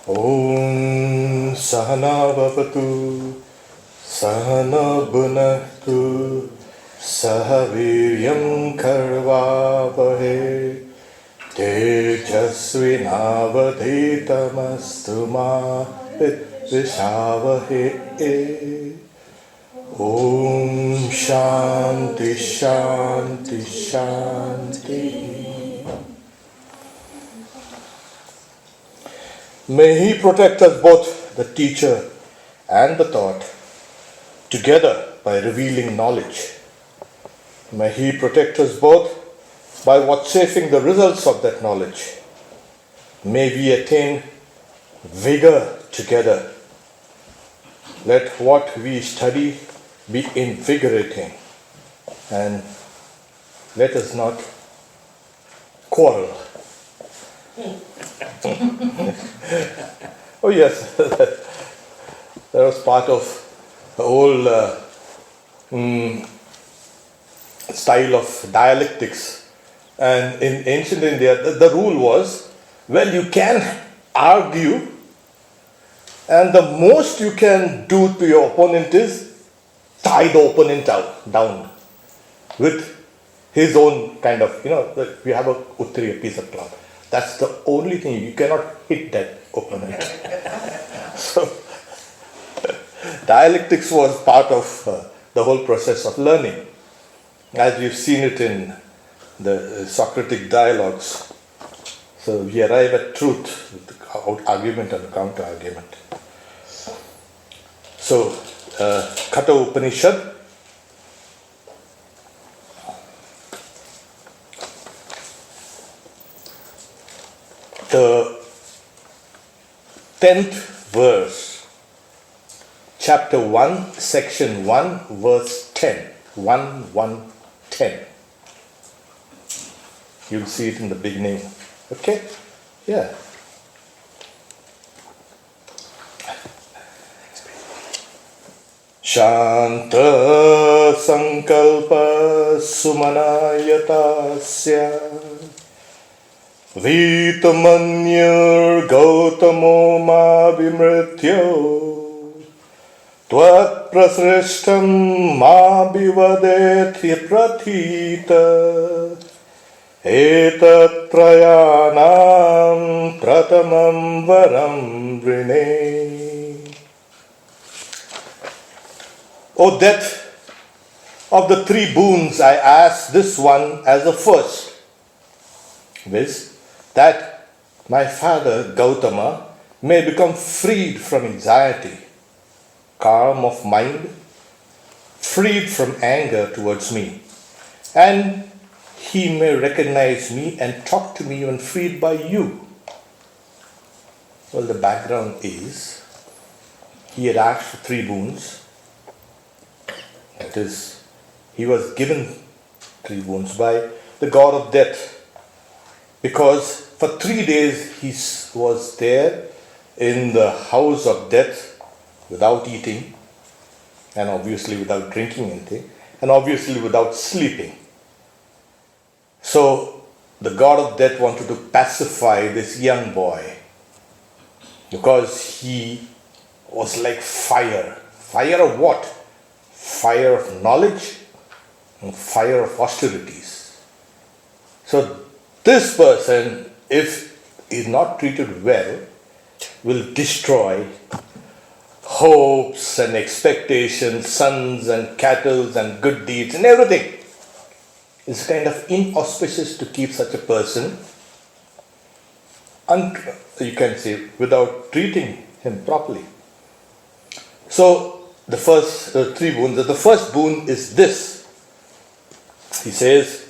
Om Sahana Bhavatu Sahana Bhunaktu Sahaviryam Karvavahe Tejasvinavadhitamastu ma Vishavahe. Om Shanti Shanti Shanti. May He protect us both, the teacher and the taught, together by revealing knowledge. May He protect us both by vouchsafing the results of that knowledge. May we attain vigor together. Let what we study be invigorating, and let us not quarrel. Oh yes, that was part of the whole style of dialectics. And in ancient India, the rule was, well, you can argue, and the most you can do to your opponent is tie the opponent down with his own kind of, we have a uttri, a piece of cloth. That's the only thing. You cannot hit that opponent. So, dialectics was part of the whole process of learning, as we've seen it in the Socratic dialogues. So, we arrive at truth with the argument and the counter argument. So, Katha Upanishad. The 10th verse, chapter 1, section 1, verse 10. 1:10. You'll see it in the beginning. Okay? Yeah. Shanta sankalpa sumanayatasya Vitamanyur Gautamo ma vimrityo Tvat prasrishtam ma bivadeti prathita Etat prayanam pratamam varam vrine. O death of the three boons, I ask this one as the first, viz. That my father Gautama may become freed from anxiety, calm of mind, freed from anger towards me, and he may recognize me and talk to me when freed by you. Well, the background is, he had asked for three boons. That is, he was given three boons by the god of death, because for 3 days he was there in the house of death without eating, and obviously without drinking anything, and obviously without sleeping. So the god of death wanted to pacify this young boy, because he was like fire. Fire of what? Fire of knowledge and fire of austerities. So this person, if is not treated well, will destroy hopes and expectations, sons and cattle and good deeds and everything. It's kind of inauspicious to keep such a person, you can say, without treating him properly. So the first three boons, the first boon is this. He says,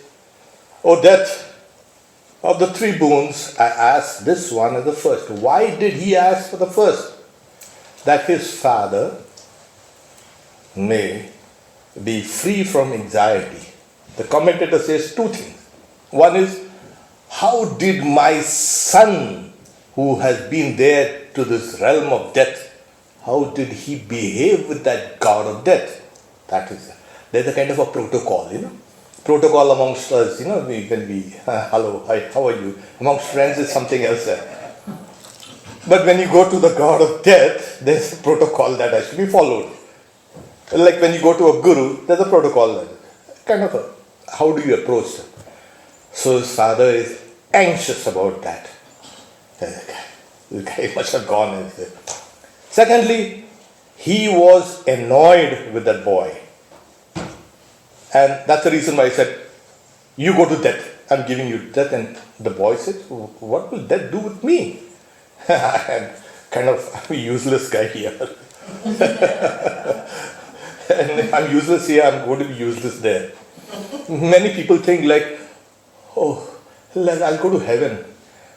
O death of the three boons, I ask this one as the first. Why did he ask for the first? That his father may be free from anxiety. The commentator says two things. One is, how did my son, who has been there to this realm of death, how did he behave with that god of death? That is, there's a kind of a protocol, Protocol amongst us, we can be, hello, hi, how are you? Amongst friends is something else. But when you go to the god of death, there's a protocol that has to be followed. Like when you go to a guru, there's a protocol. Kind of how do you approach them? So his father is anxious about that. The guy must have gone. Secondly, he was annoyed with that boy. And that's the reason why he said, you go to death. I'm giving you death. And the boy said, what will death do with me? I'm kind of a useless guy here. And if I'm useless here, I'm going to be useless there. Many people think like, oh, I'll go to heaven.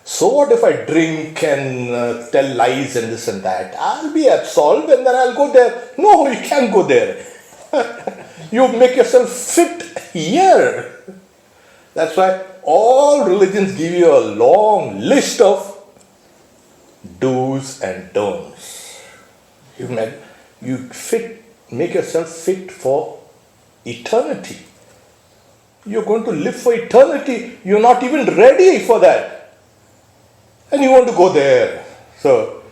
So what if I drink and tell lies and this and that? I'll be absolved and then I'll go there. No, you can't go there. You make yourself fit here. That's why all religions give you a long list of do's and don'ts. You make yourself fit for eternity. You're going to live for eternity. You're not even ready for that. And you want to go there. So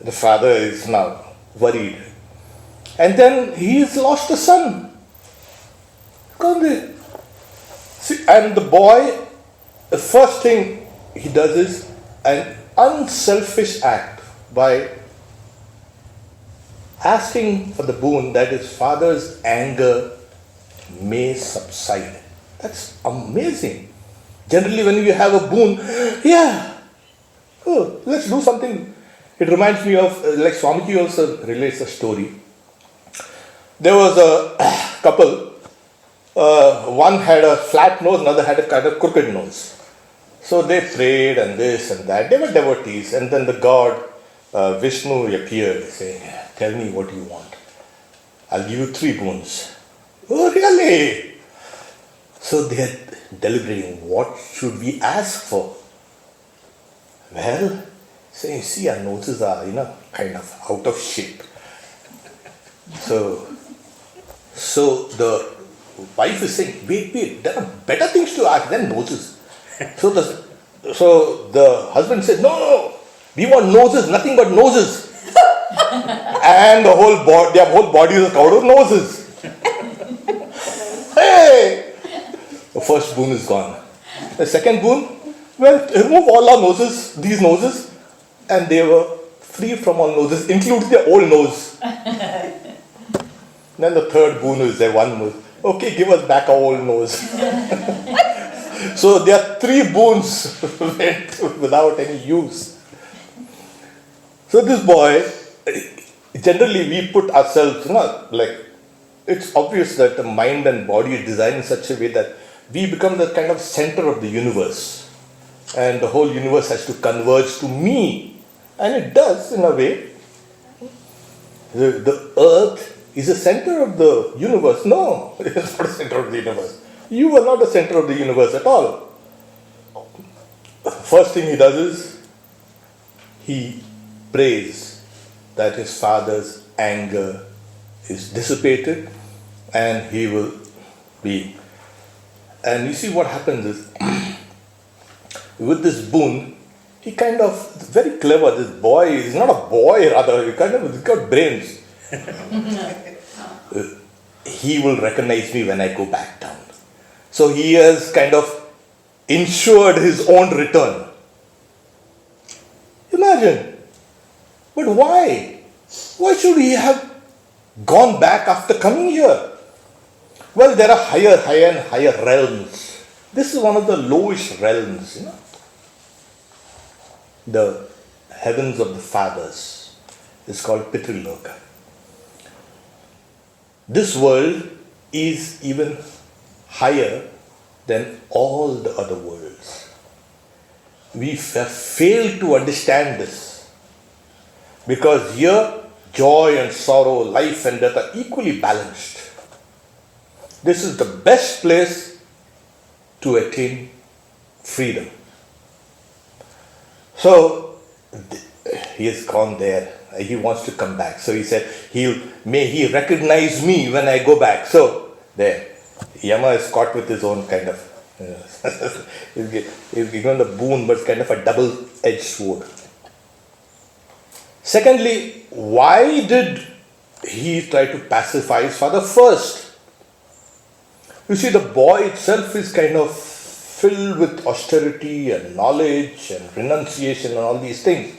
the father is now worried. And then he's lost a son. See, and the boy, the first thing he does is an unselfish act by asking for the boon that his father's anger may subside. That's amazing. Generally, when you have a boon, let's do something. It reminds me of, like Swamiji also relates a story. There was a couple, one had a flat nose, another had a kind of crooked nose. So they prayed and this and that. They were devotees. And then the god, Vishnu, appeared saying, tell me what you want. I'll give you 3 boons. Oh, really? So they are deliberating, what should we ask for? Well, saying, see, our noses are, kind of out of shape. So the wife is saying, wait, there are better things to ask than noses. So the husband said, no, we want noses, nothing but noses. And their whole body is covered with noses. Hey! The first boon is gone. The second boon, well, remove all our noses, these noses, and they were free from all noses, including their old nose. Then the third boon is their one nose. Okay, give us back our old nose. So there are 3 boons went without any use. So this boy, generally we put ourselves, it's obvious that the mind and body is designed in such a way that we become the kind of center of the universe. And the whole universe has to converge to me. And it does in a way. The earth is the center of the universe. No, it is not the center of the universe. You are not the center of the universe at all. First thing he does is, he prays that his father's anger is dissipated and he will be. And you see what happens is, with this boon, he kind of, very clever, this boy, he's not a boy rather, he's got brains. He will recognize me when I go back down. So he has kind of ensured his own return. Imagine. But why? Why should he have gone back after coming here? Well, there are higher and higher realms. This is one of the lowest realms, The heavens of the fathers. It's called Pitriloka. This world is even higher than all the other worlds. We have failed to understand this. Because here, joy and sorrow, life and death are equally balanced. This is the best place to attain freedom. So, he has gone there. He wants to come back. So he said, may he recognize me when I go back. So, there. Yama is caught with his own kind of, he's given the boon, but it's kind of a double-edged sword. Secondly, why did he try to pacify his father first? You see, the boy itself is kind of filled with austerity and knowledge and renunciation and all these things.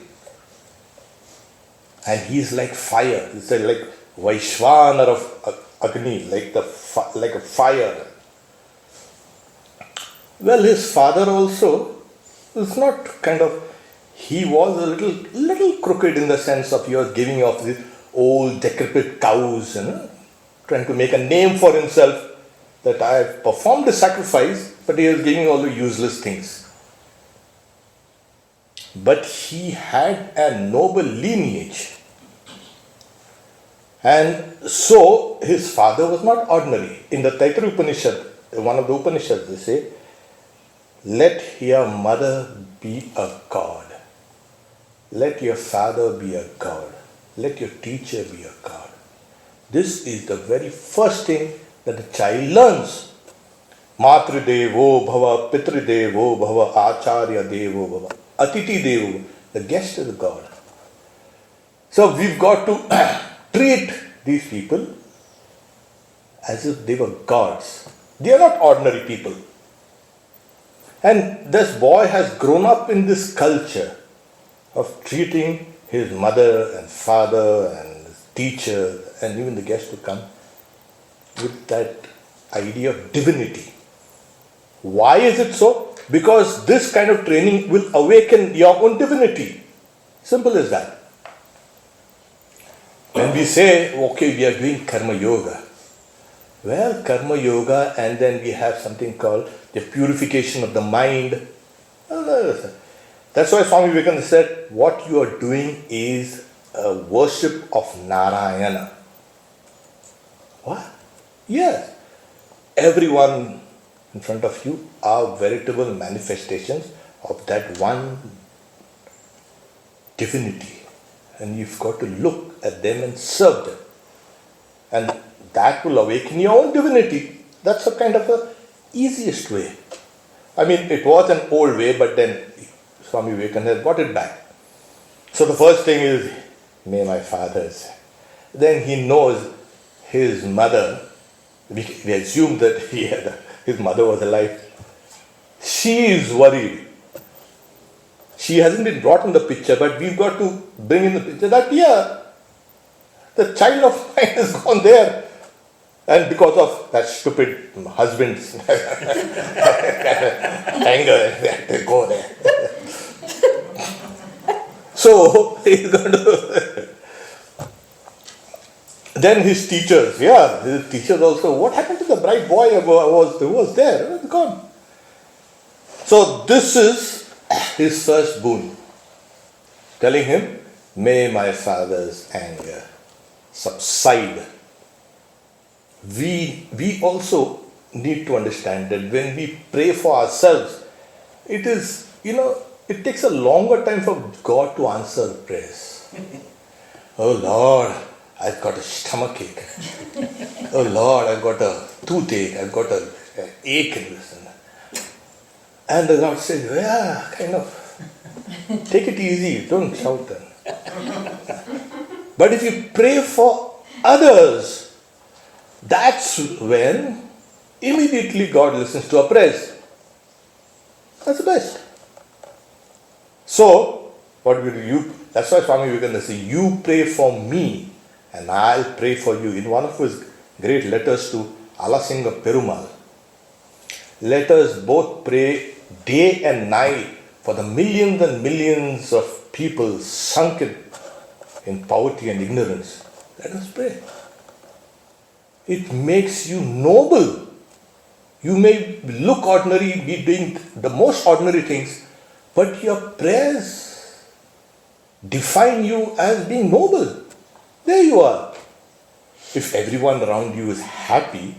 And he's like fire. He's like Vaishvanar of Agni, like a fire. Well, his father also is not kind of, he was a little crooked in the sense of he was giving off these old decrepit cows, trying to make a name for himself that I have performed a sacrifice, but he was giving all the useless things. But he had a noble lineage. And so his father was not ordinary. In the Taittiriya Upanishad, one of the Upanishads, they say, let your mother be a god. Let your father be a god. Let your teacher be a god. This is the very first thing that the child learns. Matridevo bhava, pitridevo bhava, acharya devo bhava, atiti devo. The guest is God. So we've got to treat these people as if they were gods. They are not ordinary people. And this boy has grown up in this culture of treating his mother and father and his teacher and even the guests who come with that idea of divinity. Why is it so? Because this kind of training will awaken your own divinity. Simple as that. When we say, okay, we are doing karma yoga. Well, karma yoga, and then we have something called the purification of the mind. That's why Swami Vivekananda said, what you are doing is a worship of Narayana. What? Yes. Everyone in front of you are veritable manifestations of that one divinity. And you've got to look at them and serve them. And that will awaken your own divinity. That's a kind of the easiest way. I mean, it was an old way, but then Swami Vivekananda has brought it back. So the first thing is, may my fathers. Then he knows his mother, we assume that his mother was alive. She is worried. She hasn't been brought in the picture, but we've got to bring in the picture that, the child of mine has gone there. And because of that stupid husband's anger, they had to go there. So, he's going to... Then his teachers, his teachers also, what happened to the bright boy who was there? He was gone. So, this is his first boon. Telling him, may my father's anger subside. We also need to understand that when we pray for ourselves, it is, it takes a longer time for God to answer prayers. Oh Lord, I've got a stomachache. Oh Lord, I've got a toothache. I've got an ache in this. And the Lord says, kind of, take it easy, don't shout then. But if you pray for others, that's when immediately God listens to our prayers. That's the best. So, what will you? That's why Swami Vivekananda says, you pray for me and I'll pray for you. In one of his great letters to Alasinga Perumal, let us both pray day and night for the millions and millions of people sunken in poverty and ignorance. Let us pray. It makes you noble. You may look ordinary, be doing the most ordinary things, but your prayers define you as being noble. There you are. If everyone around you is happy,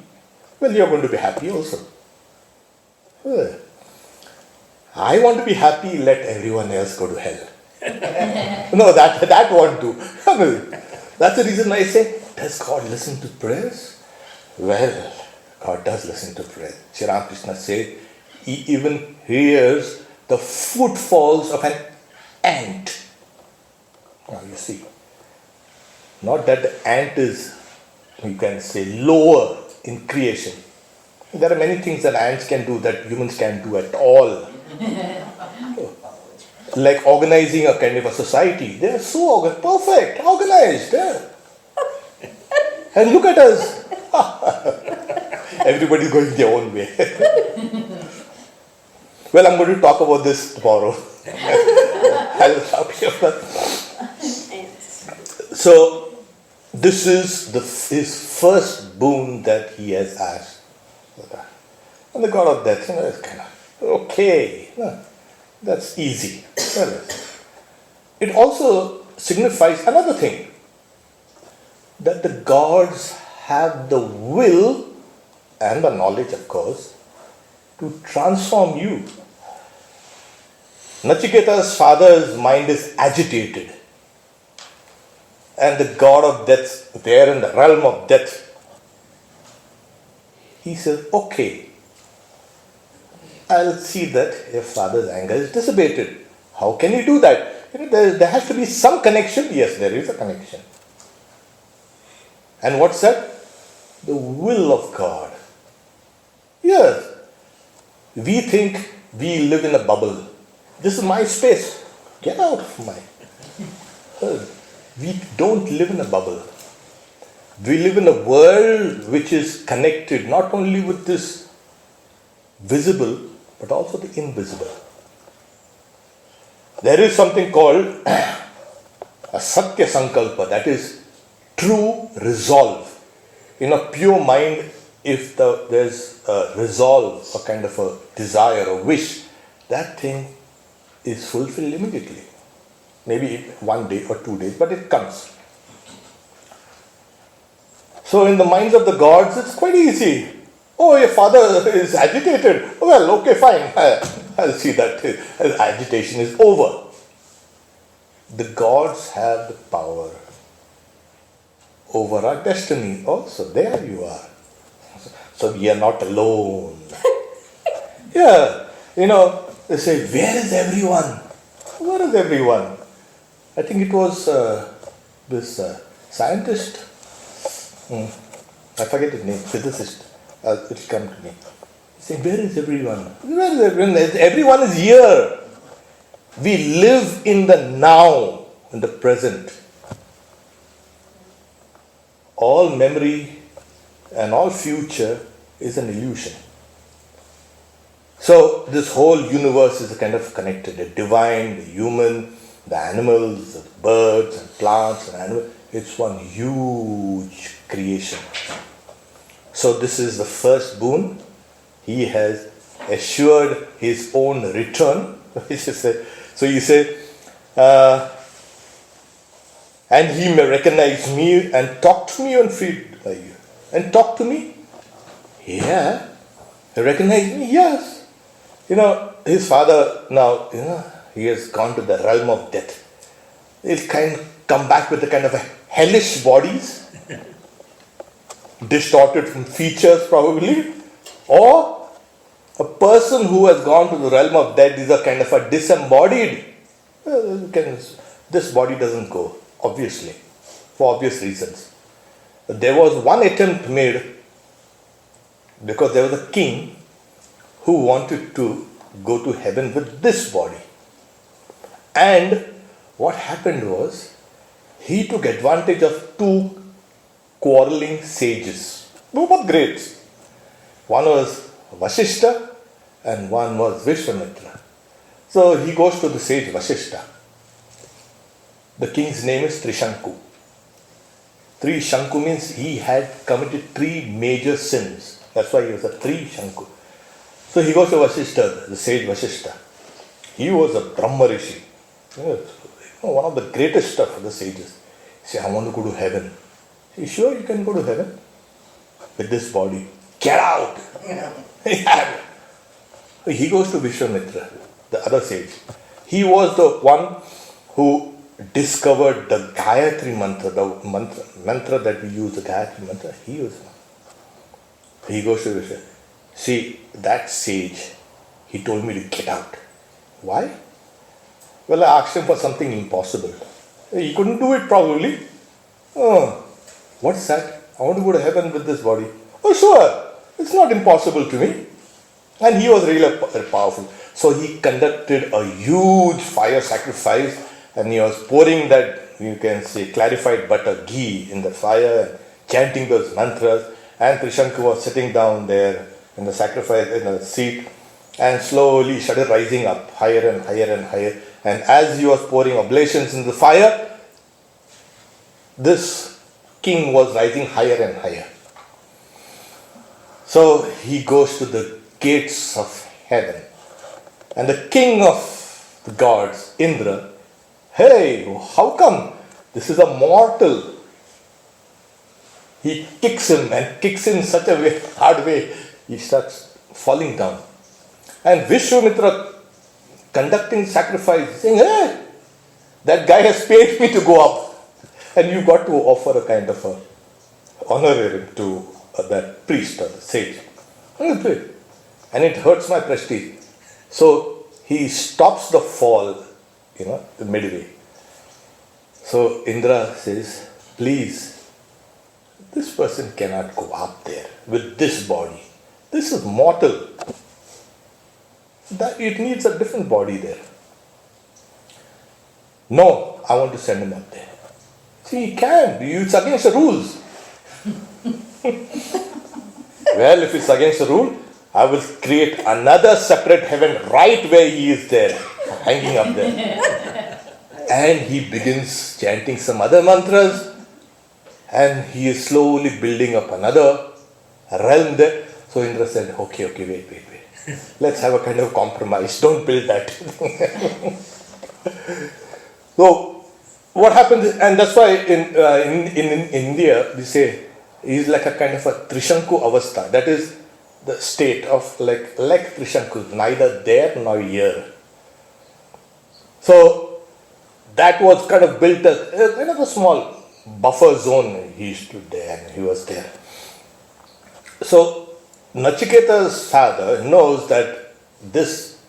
well, you're going to be happy also. I want to be happy, let everyone else go to hell. No, that won't do. That's the reason I say, does God listen to prayers? Well, God does listen to prayers. Sri Ramakrishna said, He even hears the footfalls of an ant. Now you see, not that the ant is, you can say, lower in creation. There are many things that ants can do that humans can't do at all. Like organizing a kind of a society. They are so perfect, organized. Yeah. And look at us. Everybody going their own way. Well, I'm going to talk about this tomorrow. I'll stop here. So, this is his first boon that he has asked. And the god of death, is kind of, okay, that's easy. It also signifies another thing, that the gods have the will and the knowledge, of course, to transform you. Nachiketa's father's mind is agitated, and the god of death, there in the realm of death, he says, okay, I'll see that your father's anger is dissipated. How can you do that? There has to be some connection. Yes, there is a connection. And what's that? The will of God. Yes. We think we live in a bubble. This is my space. Get out of my. We don't live in a bubble. We live in a world which is connected not only with this visible, but also the invisible. There is something called a Satya Sankalpa, that is true resolve. In a pure mind, if there's a resolve, a kind of a desire, a wish, that thing is fulfilled immediately. Maybe 1 day or 2 days, but it comes. So in the minds of the gods, it's quite easy. Oh, your father is agitated. Well, okay, fine. I'll see that his agitation is over. The gods have the power over our destiny also. There you are. So we are not alone. Yeah, they say, where is everyone? Where is everyone? I think it was this scientist. I forget his name, physicist. It will come to me. He said, where is everyone? Where is everyone? Everyone is here. We live in the now, in the present. All memory and all future is an illusion. So this whole universe is kind of connected. The divine, the human, the animals, the birds and plants and animals. It's one huge creation. So this is the first boon. He has assured his own return. So he said, and he may recognize me and talk to me and feed by you. And talk to me? Yeah. He recognized me? Yes. His father now, he has gone to the realm of death. He'll come back with a kind of a hellish bodies, distorted from features probably, or a person who has gone to the realm of death is a kind of a disembodied. This body doesn't go, obviously, for obvious reasons. But there was one attempt made because there was a king who wanted to go to heaven with this body. And what happened was, he took advantage of two quarreling sages, both greats. One was Vasishta and one was Vishwamitra. So he goes to the sage Vasishta. The king's name is Trishanku. Trishanku means he had committed 3 major sins. That's why he was a Trishanku. So he goes to Vasishta, the sage Vasishta. He was a Brahma Rishi. One of the greatest of the sages. He said, I want to go to heaven. He said, sure, you can go to heaven with this body. Get out! Yeah. He goes to Vishwamitra, the other sage. He was the one who discovered the Gayatri mantra, the mantra that we use, the Gayatri mantra. He goes to Vishwamitra. See, that sage, he told me to get out. Why? Well, I asked him for something impossible. He couldn't do it probably. Oh, what's that? I want to go to heaven with this body. Oh, sure. It's not impossible to me. And he was really powerful. So he conducted a huge fire sacrifice, and he was pouring that, you can say, clarified butter ghee in the fire, and chanting those mantras. And Trishanku was sitting down there in the sacrifice in the seat, and slowly started rising up higher and higher and higher. And as he was pouring oblations in the fire, this king was rising higher and higher. So he goes to the gates of heaven. And the king of the gods, Indra, hey, how come? This is a mortal. He kicks him and kicks him in such a way, hard way, he starts falling down. And Vishwamitra conducting sacrifice, saying, hey, that guy has paid me to go up. And you got to offer a kind of a honorarium to that priest or the sage. And it hurts my prestige. So he stops the fall, midway. So Indra says, please, this person cannot go up there with this body. This is mortal. It needs a different body there. No, I want to send him up there. See, he can. It's against the rules. Well, if it's against the rule, I will create another separate heaven right where he is there, hanging up there. And he begins chanting some other mantras, and he is slowly building up another realm there. So Indra said, okay, wait. Let's have a kind of compromise. Don't build that. So what happens, and that's why in India, we say, he's like a kind of a Trishanku avastha. That is the state of like Trishanku, neither there nor here. So that was kind of built as kind of a small buffer zone. He stood there and he was there. So Nachiketa's father knows that this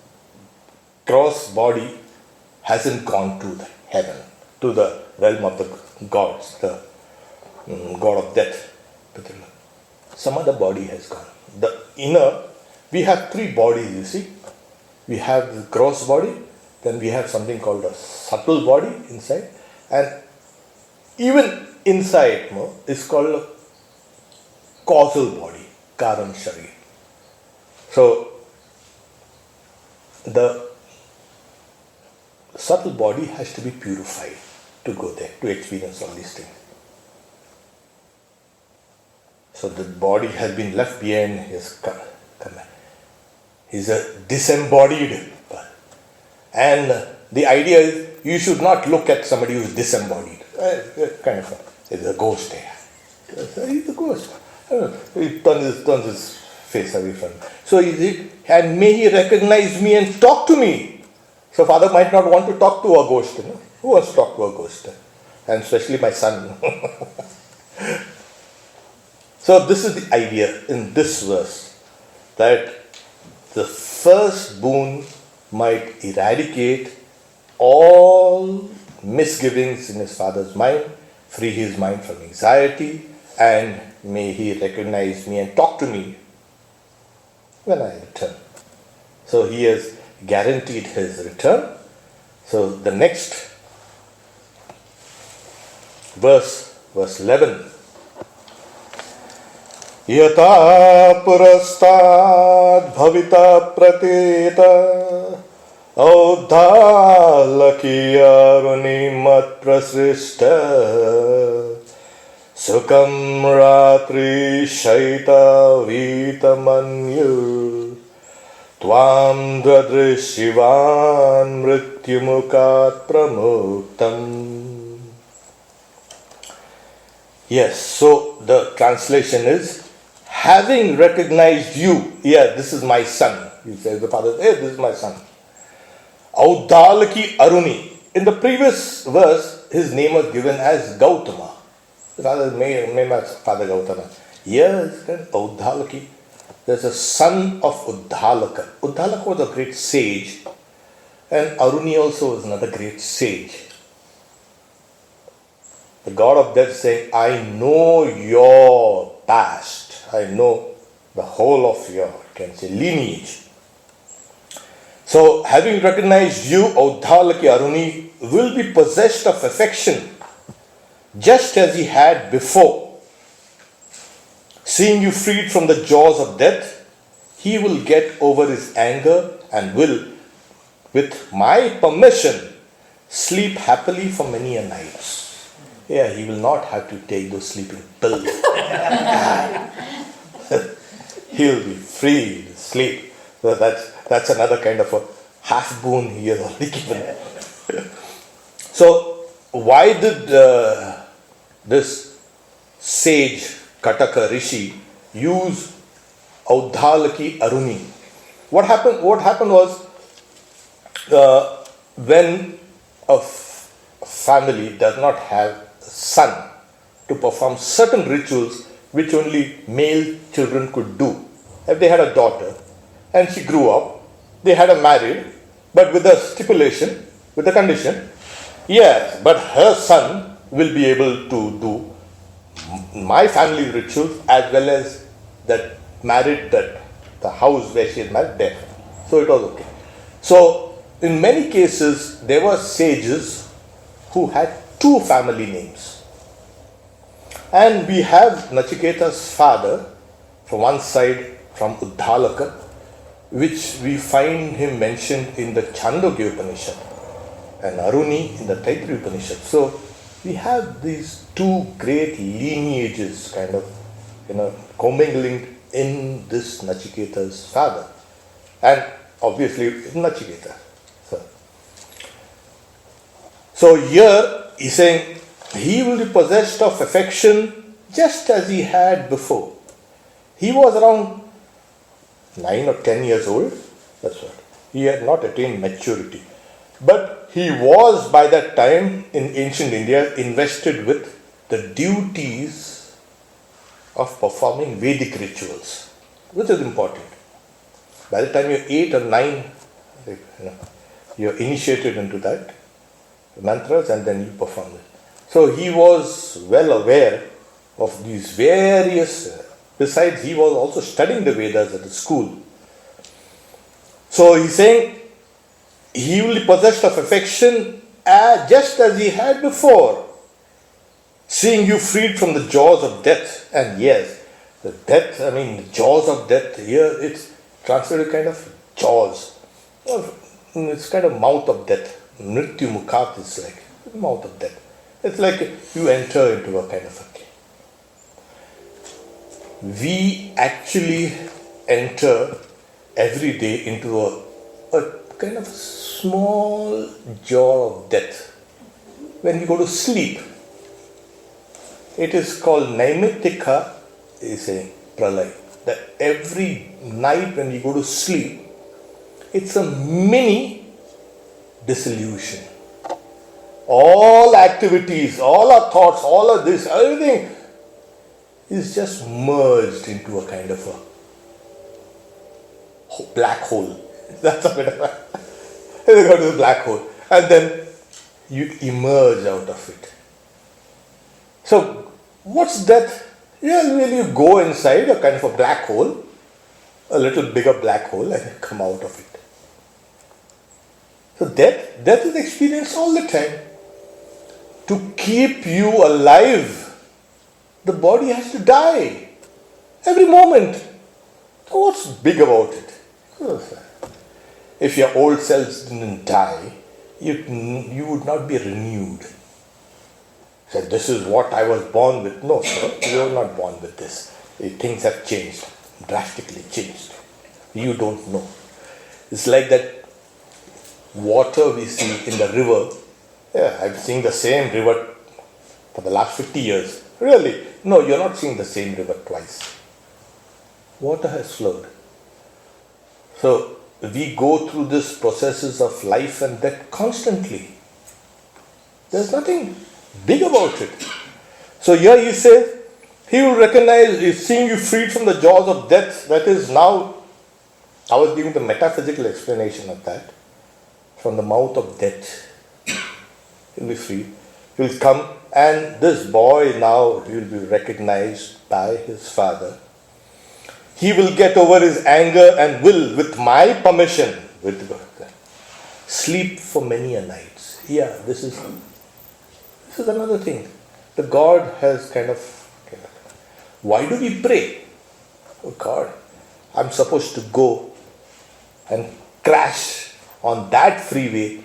gross body hasn't gone to the heaven, to the realm of the gods, the god of death. Some other body has gone. The inner, we have three bodies, you see. We have the gross body, then we have something called a subtle body inside, and even inside is called a causal body, Karan Sharir. So the subtle body has to be purified to go there, to experience all these things. So the body has been left behind his command. He's a disembodied. And the idea is you should not look at somebody who is disembodied. Kind of it's a ghost there. He's a ghost. He turns his face away from me. So and may he recognize me and talk to me. So father might not want to talk to a ghost. Who wants to talk to a ghost? And especially my son. So this is the idea in this verse, that the first boon might eradicate all misgivings in his father's mind, free his mind from anxiety, and may he recognize me and talk to me when I return. So he has guaranteed his return. So the next verse 11. Yata purastad bhavita prateta audhalaki aruni mat prasrishta sukam ratri shaita vitamanyu tvam dadrishivan mrityumukat pramuktam. Yes, so the translation is, having recognized you, this is my son. He says, the father, this is my son. Audhalaki Aruni. In the previous verse, his name was given as Gautama. The father's name was Father Gautama. Here is Audhalaki. There's a son of Uddhalaka. Uddhalaka was a great sage, and Aruni also was another great sage. The god of death saying, I know your past. I know the whole of your, can say, lineage. So, having recognized you, Audhalaki Aruni will be possessed of affection, just as he had before. Seeing you freed from the jaws of death, he will get over his anger and will, with my permission, sleep happily for many a night. Yeah, he will not have to take those sleeping pills. He'll be free to sleep. So that's another kind of a half boon he has already given. So, why did this sage Kataka Rishi use Audhalaki Aruni? What happened was when a family does not have a son to perform certain rituals which only male children could do. If they had a daughter and she grew up, they had her married, but with the stipulation, with the condition, yes, but her son will be able to do my family rituals as well as that married, that the house where she is married there. So it was okay. So in many cases there were sages who had two family names. And we have Nachiketa's father from one side, from Uddhalaka, which we find him mentioned in the Chandogya Upanishad, and Aruni in the Taittiriya Upanishad. So we have these two great lineages kind of, commingling in this Nachiketa's father. And obviously Nachiketa. So here he's saying he will be possessed of affection just as he had before. He was around 9 or 10 years old. That's what. He had not attained maturity. But he was by that time in ancient India invested with the duties of performing Vedic rituals, which is important. By the time you're 8 or 9, you're initiated into that mantras and then you perform it. So he was well aware of these various, besides he was also studying the Vedas at the school. So he's saying he will be possessed of affection just as he had before, seeing you freed from the jaws of death. And yes, the death, the jaws of death, here it's translated kind of jaws. It's kind of mouth of death. Mrityu Mukhat is like mouth of death. It's like you enter into a kind of a cave. We actually enter every day into a kind of small jaw of death. When we go to sleep, it is called Naimittika, is a pralay. That every night when we go to sleep, it's a mini dissolution. All activities, all our thoughts, all of this, everything is just merged into a kind of a black hole. That's a bit of a... You go to the black hole and then you emerge out of it. So, what's that? Really you go inside a kind of a black hole, a little bigger black hole, and you come out of it. So death is experienced all the time. To keep you alive, the body has to die. Every moment. So what's big about it? If your old cells didn't die, you would not be renewed. So this is what I was born with. No, sir, you were not born with this. Things have changed, drastically changed. You don't know. It's like that water we see in the river. Yeah, I've seen the same river for the last 50 years. Really? No, you're not seeing the same river twice. Water has flowed. So we go through these processes of life and death constantly. There's nothing big about it. So here he says, he will recognize, seeing you freed from the jaws of death. That is now, I was giving the metaphysical explanation of that. From the mouth of death, you'll be free. will come, and this boy now will be recognized by his father. He will get over his anger and will, with my permission, sleep for many a night. Yeah, this is another thing. The God has why do we pray? Oh God, I'm supposed to go and crash on that freeway.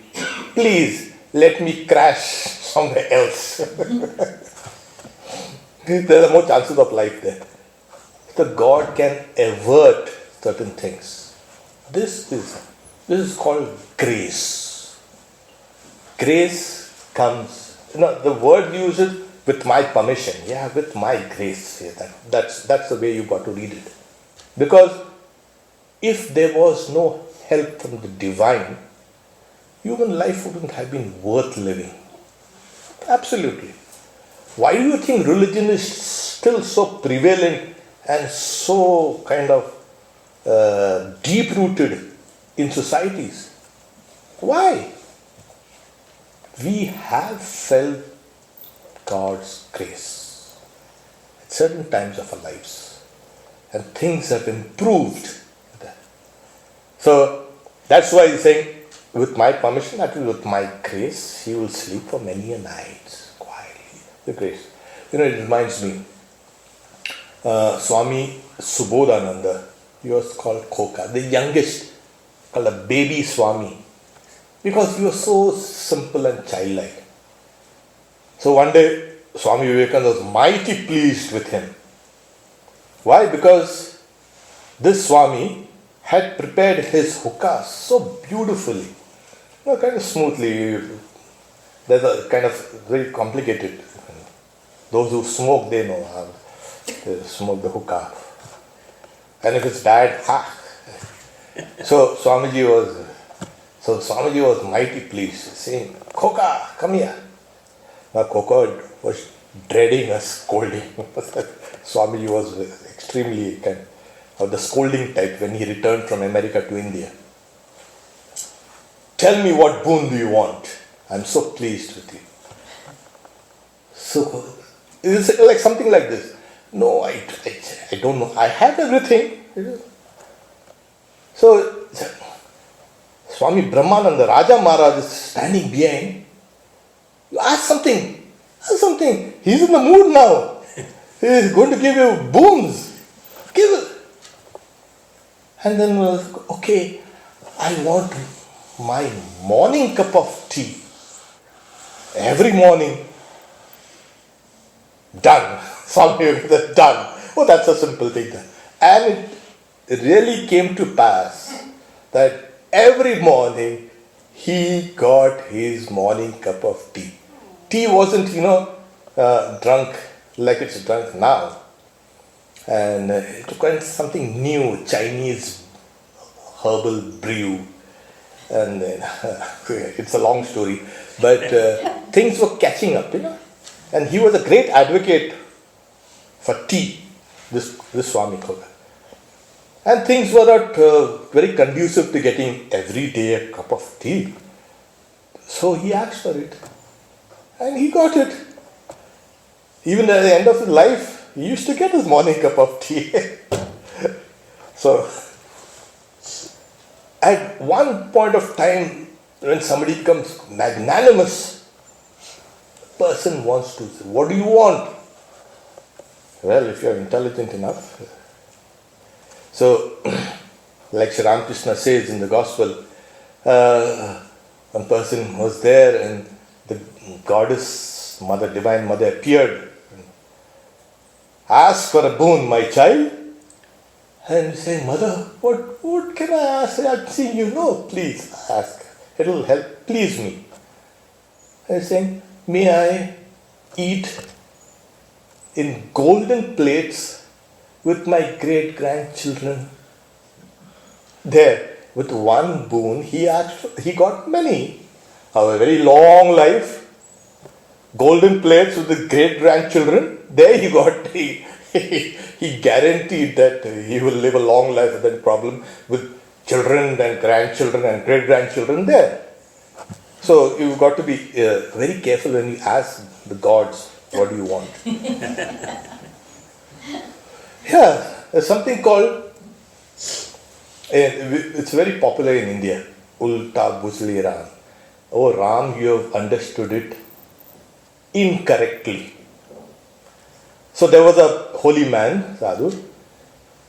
Please let me crash somewhere else. There are more chances of life there. The God can avert certain things. This is called grace. Grace comes. The word uses with my permission. Yeah, with my grace. Yeah, that's the way you got to read it. Because if there was no help from the divine, human life wouldn't have been worth living. Absolutely. Why do you think religion is still so prevalent and so deep-rooted in societies? Why? We have felt God's grace at certain times of our lives, and things have improved. So that's why he's saying, with my permission, that is with my grace, he will sleep for many a night quietly. The grace. It reminds me, Swami Satyamayananda, he was called Katha, the youngest, called a baby Swami, because he was so simple and childlike. So one day, Swami Vivekananda was mighty pleased with him. Why? Because this Swami had prepared his hookah so beautifully, kind of smoothly. There's a kind of very complicated. Those who smoke, they know how to smoke the hookah. And if it's bad, So Swamiji was mighty pleased, saying, "Hookah, come here." Now Hookah was dreading a scolding. Swamiji was extremely of the scolding type when he returned from America to India. "Tell me, what boon do you want? I'm so pleased with you." So it's like something like this. "No, I don't know. I have everything." So Swami Brahmananda, Raja Maharaj is standing behind. "You ask something. Ask something. He's in the mood now. He is going to give you boons. Give it." And then, "Okay, I want my morning cup of tea. Every morning. Done." Swami done. Oh, that's a simple thing. And it really came to pass that every morning he got his morning cup of tea. Tea wasn't, drunk like it's drunk now. And it was something new, Chinese herbal brew. And it's a long story. But things were catching up, And he was a great advocate for tea, this Swami Katha. And things were not very conducive to getting every day a cup of tea. So he asked for it. And he got it. Even at the end of his life, he used to get his morning cup of tea. So, at one point of time, when somebody becomes magnanimous, the person wants to say, "What do you want?" Well, if you're intelligent enough. So, like Sri Ramakrishna says in the Gospel, one person was there and the goddess, Mother, Divine Mother appeared. "Ask for a boon, my child." And say, "Mother, what can I ask? I've seen you know, please ask. It'll help, please me." And saying, "May I eat in golden plates with my great-grandchildren?" There, with one boon, he got many. A very long life, golden plates with the great-grandchildren. There he got, he guaranteed that he will live a long life without problem with children and grandchildren and great-grandchildren there. So you've got to be very careful when you ask the gods, what do you want? Yeah, there's something called, it's very popular in India, Ulta Bujli Ram. Oh Ram, you have understood it incorrectly. So there was a holy man, Sadhu.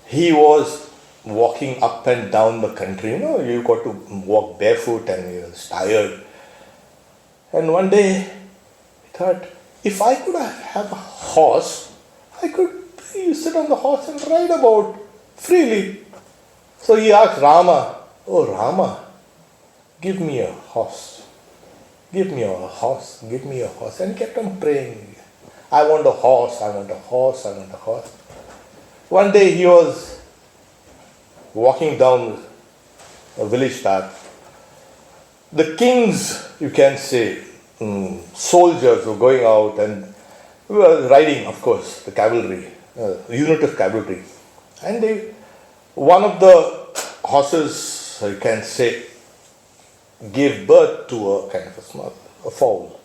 He was walking up and down the country. You got to walk barefoot and he was tired. And one day he thought, if I could have a horse, I could sit on the horse and ride about freely. So he asked Rama, oh Rama, give me a horse. Give me a horse, give me a horse. And he kept on praying. I want a horse, I want a horse, I want a horse. One day he was walking down a village path. The kings, you can say, soldiers were going out and were riding, of course, the cavalry, unit of cavalry. And one of the horses, you can say, gave birth to a kind of a foal.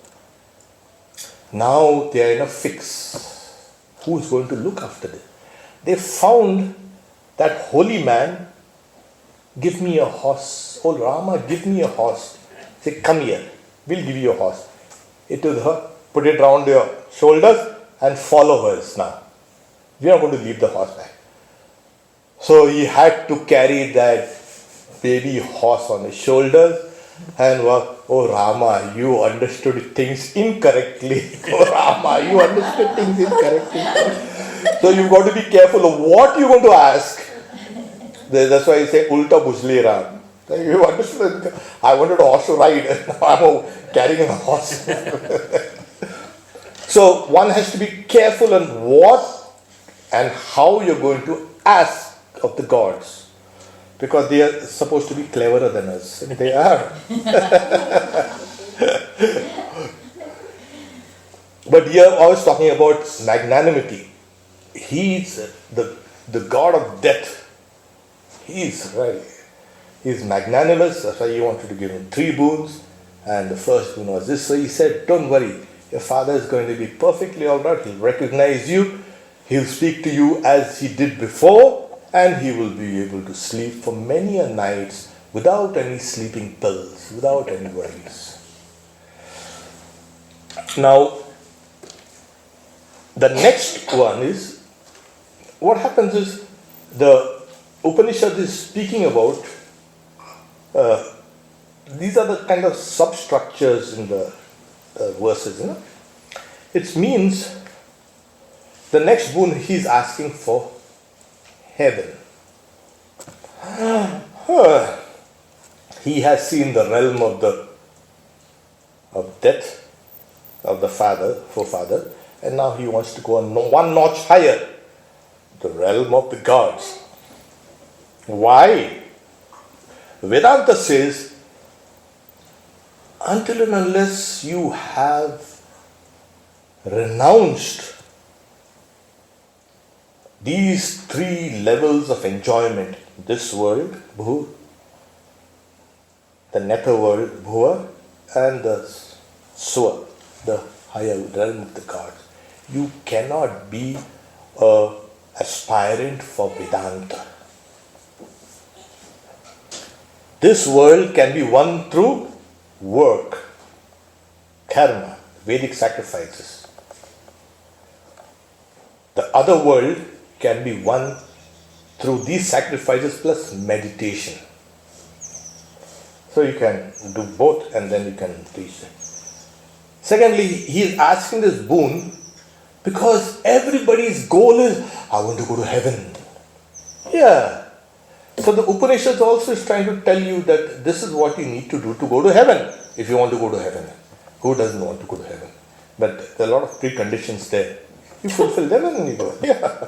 Now they are in a fix. Who is going to look after this? They found that holy man, give me a horse. Oh Rama, give me a horse. Say, come here, we'll give you a horse. It is her, put it round your shoulders and follow us now. We are going to leave the horse back. So he had to carry that baby horse on his shoulders and walk. Oh Rama, you understood things incorrectly. Oh Rama, you understood things incorrectly. So you've got to be careful of what you're going to ask. That's why I say Ulta Bujli Ram. You understood? I wanted a horse to ride. Now I'm carrying a horse. So one has to be careful on what and how you're going to ask of the gods. Because they are supposed to be cleverer than us. And they are. But here I was talking about magnanimity. He's the god of death. He's right. He's magnanimous. That's why he wanted to give him 3 boons. And the first boon was this. So he said, don't worry. Your father is going to be perfectly all right. He'll recognize you. He'll speak to you as he did before. And he will be able to sleep for many a nights without any sleeping pills, without any worries. Now, the next one is, what happens is, the Upanishad is speaking about, these are the kind of substructures in the verses. It means, the next boon he's asking for heaven. He has seen the realm of death, of the forefather, and now he wants to go one notch higher, the realm of the gods. Why? Vedanta says, until and unless you have renounced these 3 levels of enjoyment, this world, Bhu, the nether world, Bhuva, and the Swa, the higher realm of the gods, you cannot be an aspirant for Vedanta. This world can be won through work, karma, Vedic sacrifices. The other world can be won through these sacrifices plus meditation. So you can do both and then you can reach it. Secondly, he is asking this boon because everybody's goal is, I want to go to heaven. Yeah. So the Upanishad also is trying to tell you that this is what you need to do to go to heaven, if you want to go to heaven. Who doesn't want to go to heaven? But there are a lot of preconditions there. You fulfill them and then you go. Yeah.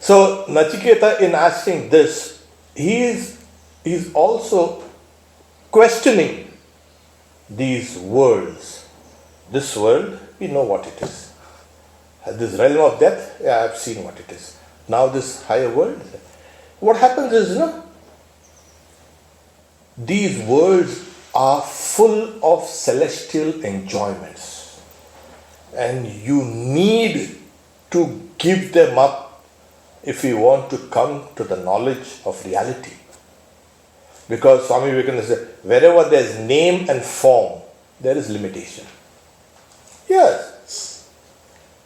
So Nachiketa, in asking this, he is also questioning these worlds. This world, we know what it is. This realm of death, yeah, I've seen what it is. Now this higher world, what happens is, these worlds are full of celestial enjoyments, and you need to give them up if you want to come to the knowledge of reality. Because Swami Vivekananda said, wherever there is name and form, there is limitation. Yes,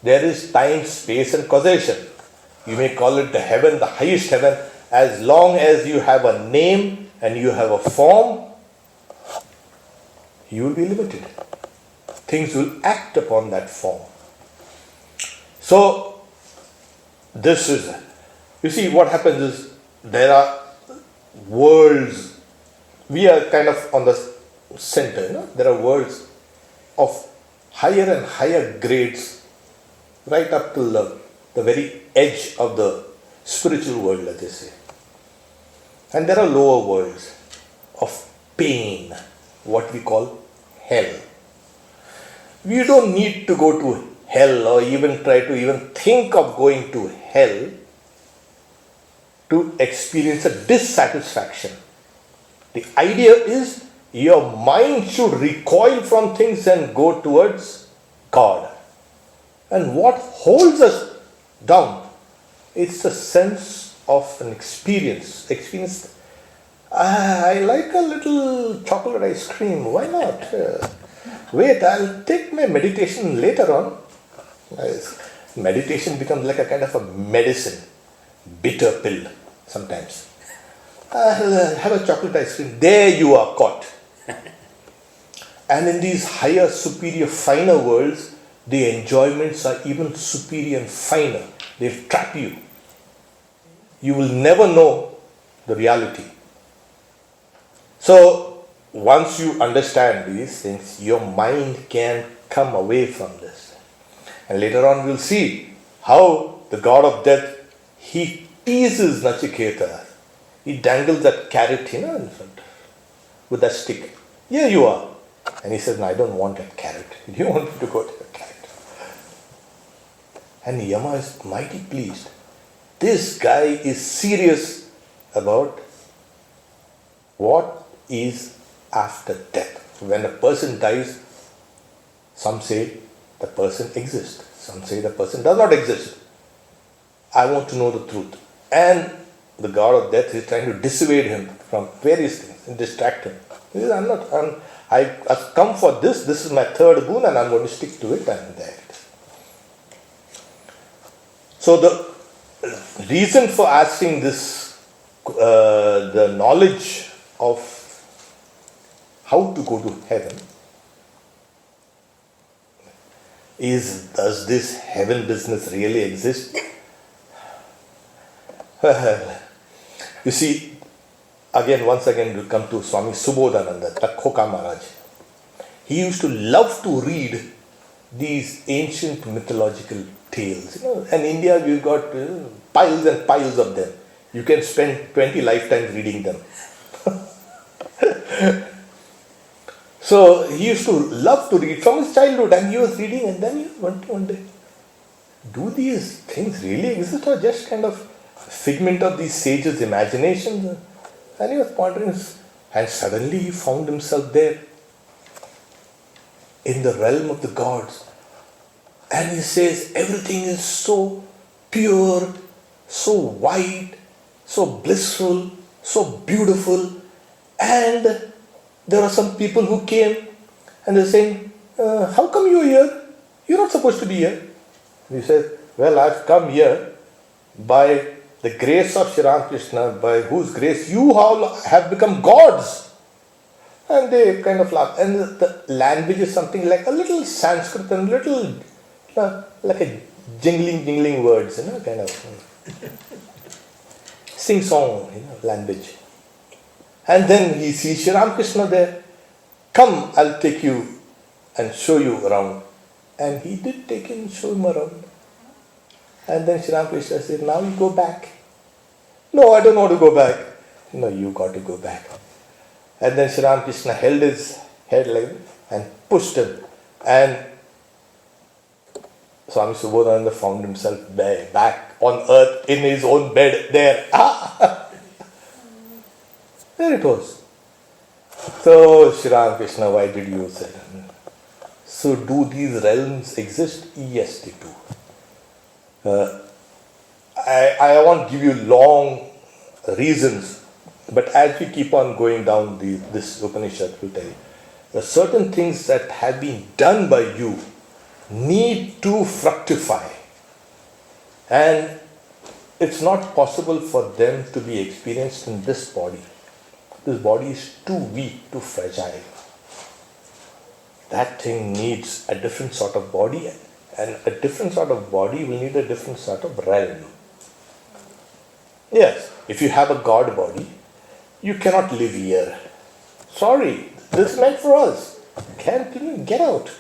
there is time, space and causation. You may call it the heaven, the highest heaven. As long as you have a name and you have a form, you will be limited. Things will act upon that form. So, this is, you see what happens is, there are worlds, we are kind of on the center, there are worlds of higher and higher grades, right up to the very edge of the spiritual world, let us say. And there are lower worlds of pain, what we call hell. We don't need to go to hell or even try to even think of going to hell to experience a dissatisfaction. The idea is your mind should recoil from things and go towards God. And what holds us down? It's a sense of an experience. I like a little chocolate ice cream. Why not? Wait, I'll take my meditation later on. Meditation becomes like a kind of a medicine, bitter pill sometimes. I'll have a chocolate ice cream. There you are caught. And in these higher, superior, finer worlds, the enjoyments are even superior and finer. They'll trap you. You will never know the reality. So, once you understand these things, your mind can come away from this. And later on we'll see how the god of death, he teases Nachiketa. He dangles that carrot, in front with that stick. Here you are. And he says, no, I don't want that carrot. You want me to go to the carrot. And Yama is mighty pleased. This guy is serious about what is after death. When a person dies, some say the person exists. Some say the person does not exist. I want to know the truth. And the god of death is trying to dissuade him from various things and distract him. He says, I've come for this. This is my third boon and I'm going to stick to it, and there it is. So the reason for asking this, the knowledge of how to go to heaven, is, does this heaven business really exist? You see, once again we'll come to Swami Subodhananda, Takhoka Maharaj. He used to love to read these ancient mythological tales. In India we've got piles and piles of them. You can spend 20 lifetimes reading them. So he used to love to read from his childhood, and he was reading, and then he one day, do these things really exist, or just kind of figment of these sages' imaginations? And he was pondering, and suddenly he found himself there in the realm of the gods. And he says, everything is so pure, so white, so blissful, so beautiful. And there are some people who came and they're saying, how come you're here? You're not supposed to be here. And he says, well, I've come here by the grace of Shri Ramakrishna, by whose grace you all have become gods. And they kind of laugh. And the language is something like a little Sanskrit and little, like a jingling words, kind of sing-song, language. And then he sees Shri Ramakrishna there. Come, I'll take you and show you around. And he did take him and show him around. And then Shri Ramakrishna said, now you go back. No, I don't want to go back. No, you got to go back. And then Shri Ramakrishna held his head like this and pushed him. And Swami Subodhananda found himself back on earth in his own bed there. There it was. So, Shri Ram Krishna, why did you say that? So, do these realms exist? Yes, they do. I won't give you long reasons, but as we keep on going down this Upanishad, will tell you, there are certain things that have been done by you need to fructify, and it's not possible for them to be experienced in this body. This body is too weak, too fragile. That thing needs a different sort of body, and a different sort of body will need a different sort of realm. Yes, if you have a God body, you cannot live here. Sorry, this is meant for us. Can't even get out.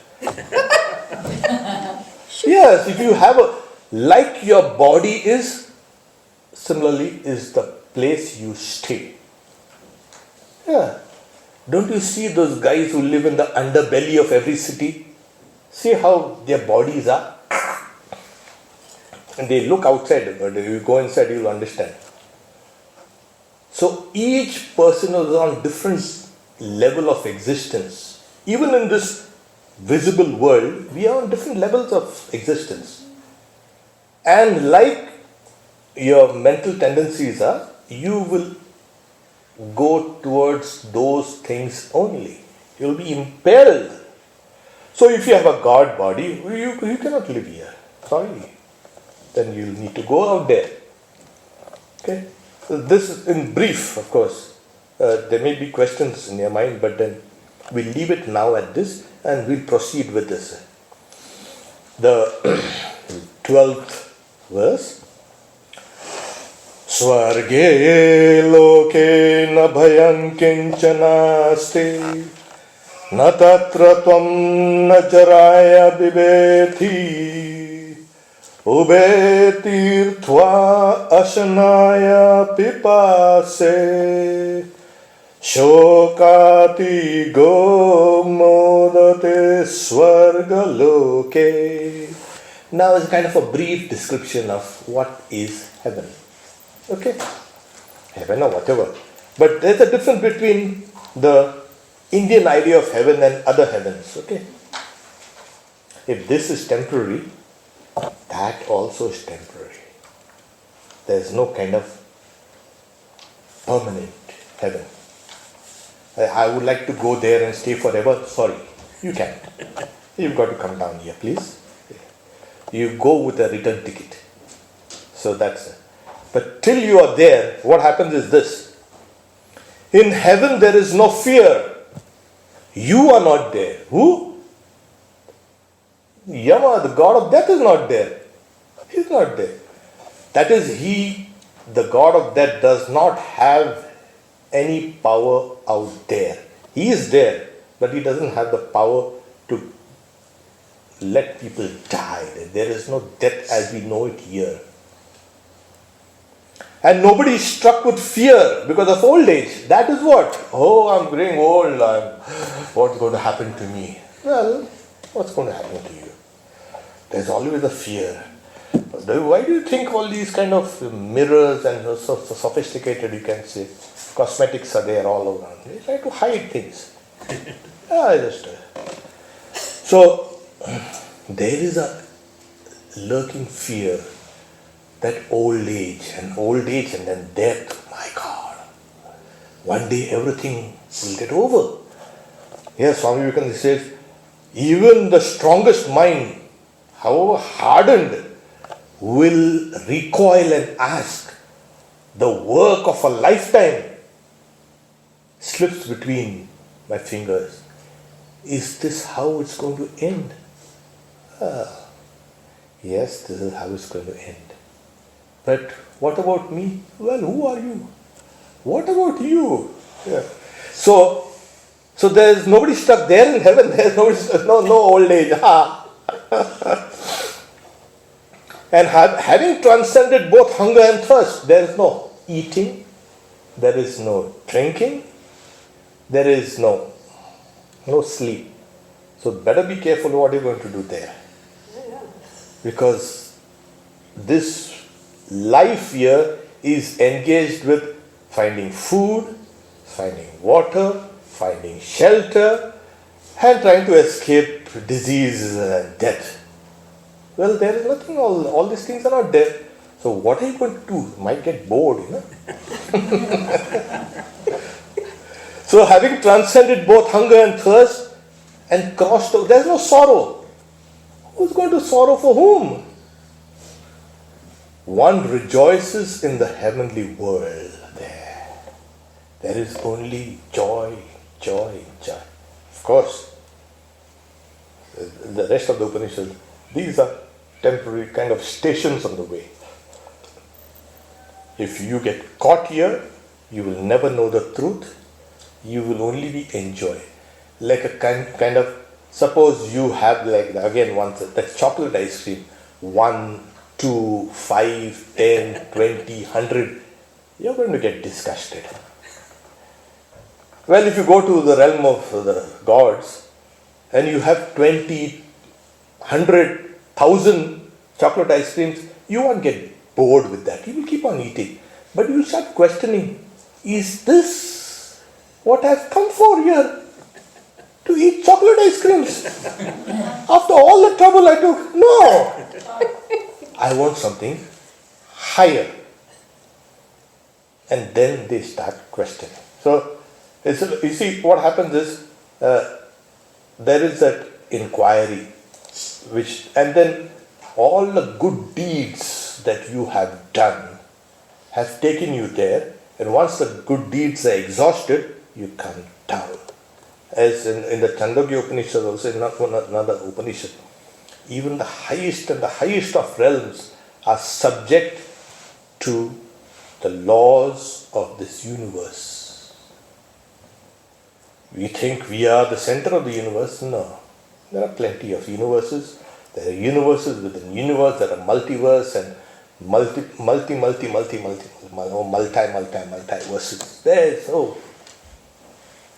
Yes, if you have like your body is, similarly is the place you stay. Yeah. Don't you see those guys who live in the underbelly of every city? See how their bodies are? And they look outside, but if you go inside, you will understand. So each person is on different level of existence. Even in this visible world, we are on different levels of existence. And like your mental tendencies are, you will go towards those things only. You will be impelled. So if you have a God body, you cannot live here. Sorry. Then you need to go out there. Okay? So this is in brief, of course. There may be questions in your mind, but then we'll leave it now at this and we'll proceed with this. The 12th verse. Swarge loke na bhayam kinchanaste na tatra tvam na jaraya bibeti ube tirthva ashanaya pipase shokati go modate swarga loke. Now is kind of a brief description of what is heaven. Okay, heaven or whatever. But there's a difference between the Indian idea of heaven and other heavens. Okay, if this is temporary, that also is temporary. There's no kind of permanent heaven. I would like to go there and stay forever. Sorry, you can't. You've got to come down here, please. You go with a return ticket. So that's it. But till you are there, what happens is this. In heaven there is no fear. You are not there. Who? Yama, the god of death, is not there. He's not there. That is, he, the god of death, does not have any power out there. He is there, but he doesn't have the power to let people die. There is no death as we know it here. And nobody is struck with fear because of old age. That is what? Oh, I'm growing old. What's going to happen to me? Well, what's going to happen to you? There's always a fear. Why do you think all these kind of mirrors and so sophisticated, you can say, cosmetics are there all around? They try to hide things. So, there is a lurking fear. That old age and then death, my God. One day everything will get over. Yes, Swami Vivekananda says, even the strongest mind, however hardened, will recoil and ask, the work of a lifetime slips between my fingers. Is this how it's going to end? Yes, this is how it's going to end. But what about me? Well, who are you? What about you? Yeah. So there's nobody stuck there in heaven. There's no old age. And having transcended both hunger and thirst, there is no eating, there is no drinking, there is no sleep. So better be careful what you're going to do there. Because this life here is engaged with finding food, finding water, finding shelter, and trying to escape disease and death. Well, there is nothing, all these things are not there. So what are you going to do? You might get bored, So having transcended both hunger and thirst and crossed over, there's no sorrow. Who's going to sorrow for whom? One rejoices in the heavenly world there. There is only joy, joy, joy. Of course, the rest of the Upanishad, these are temporary kind of stations on the way. If you get caught here, you will never know the truth. You will only be enjoying. Like a kind of, suppose you have like, again once, that chocolate ice cream, 1, 2, 5, 10, 20, 100, you're going to get disgusted. Well, if you go to the realm of the gods and you have 20, 100, 1,000 chocolate ice creams, you won't get bored with that. You will keep on eating. But you will start questioning, is this what I've come for here? To eat chocolate ice creams? After all the trouble I took? No! I want something higher. And then they start questioning. So, you see, what happens is, there is that inquiry, and then all the good deeds that you have done have taken you there, and once the good deeds are exhausted, you come down. As in the Chandogya Upanishad, also in another Upanishad, even the highest and the highest of realms are subject to the laws of this universe. We think we are the center of the universe. No. There are plenty of universes. There are universes within universe. There are multiverse and multi verses.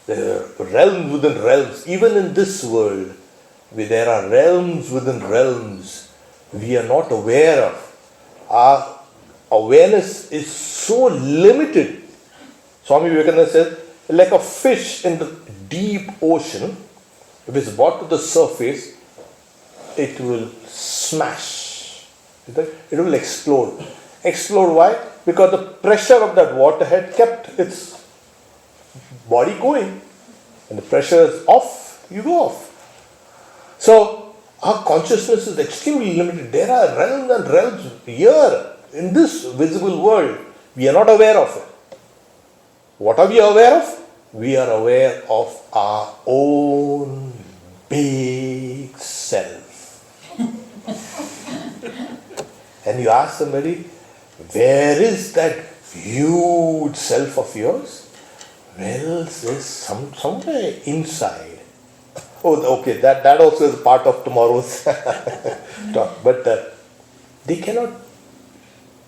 There are realms within realms. Even in this world, there are realms within realms we are not aware of. Our awareness is so limited. Swami Vivekananda said, like a fish in the deep ocean, if it's brought to the surface, it will smash. It will explode. Explode why? Because the pressure of that water had kept its body going. When the pressure is off, you go off. So, our consciousness is extremely limited. There are realms and realms here in this visible world. We are not aware of it. What are we aware of? We are aware of our own big self. And you ask somebody, where is that huge self of yours? Well, there's somewhere inside. Oh, okay, that also is part of tomorrow's talk. But they cannot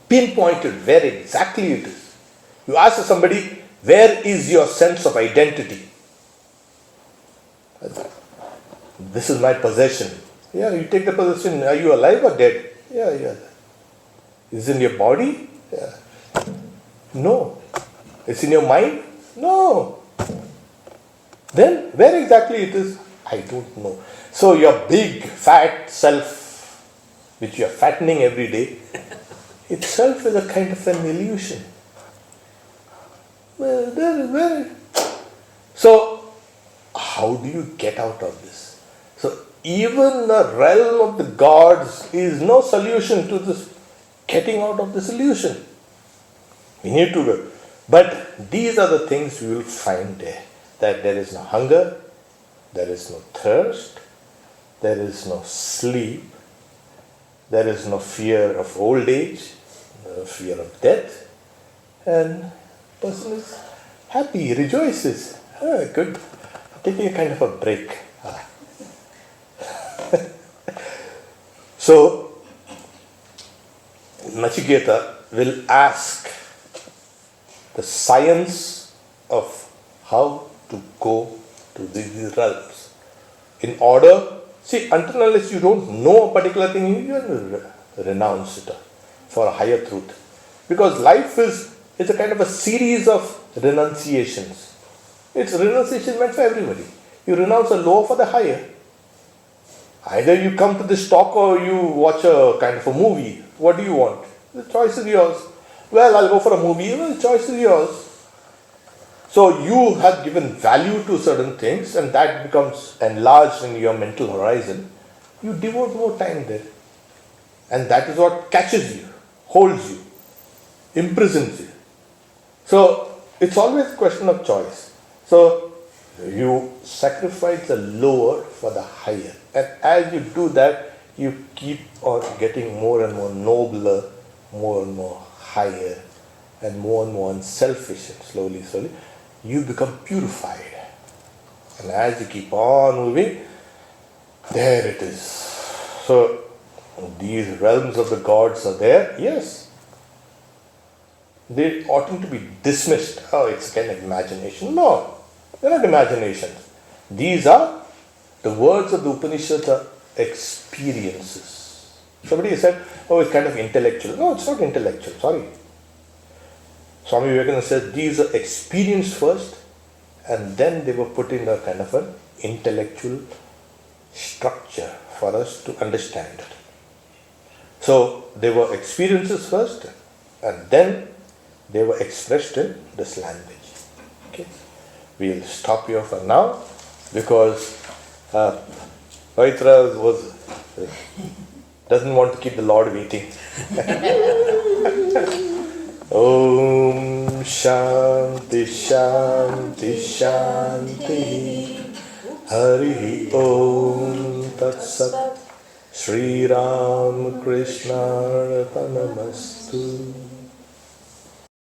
pinpoint it where exactly it is. You ask somebody, where is your sense of identity? This is my possession. Yeah, you take the possession. Are you alive or dead? Yeah. Is it in your body? Yeah. No. It's in your mind? No. Then, where exactly it is? I don't know. So, your big, fat self, which you are fattening every day, itself is a kind of an illusion. Well, so, how do you get out of this? So, even the realm of the gods is no solution to this getting out of this illusion. We need to do. But these are the things we will find there. That there is no hunger, there is no thirst, there is no sleep, there is no fear of old age, no fear of death, and the person is happy, he rejoices. Good, taking a kind of a break. So, Nachiketa will ask the science of how to go to these realms. In order, see, until unless you don't know a particular thing, you will renounce it for a higher truth. Because life is a kind of a series of renunciations. It's renunciation meant for everybody. You renounce the lower for the higher. Either you come to this talk or you watch a kind of a movie. What do you want? The choice is yours. Well, I'll go for a movie. Well, the choice is yours. So you have given value to certain things and that becomes enlarged in your mental horizon. You devote more time there. And that is what catches you, holds you, imprisons you. So it's always a question of choice. So you sacrifice the lower for the higher. And as you do that, you keep on getting more and more nobler, more and more higher, and more unselfish. And slowly, you become purified. And as you keep on moving, there it is. So these realms of the gods are there, yes. They oughtn't to be dismissed. Oh, it's kind of imagination. No, they're not imaginations. These are the words of the Upanishads are experiences. Somebody said, oh, it's kind of intellectual. No, it's not intellectual. Sorry. Swami Vivekananda said these are experienced first and then they were put in a kind of an intellectual structure for us to understand it. So they were experiences first and then they were expressed in this language. Okay. We'll stop here for now because Paitra doesn't want to keep the Lord waiting. Om Shanti Shanti Shanti Hari Om Tat Sat Shri Ram Krishna Arpanamastu.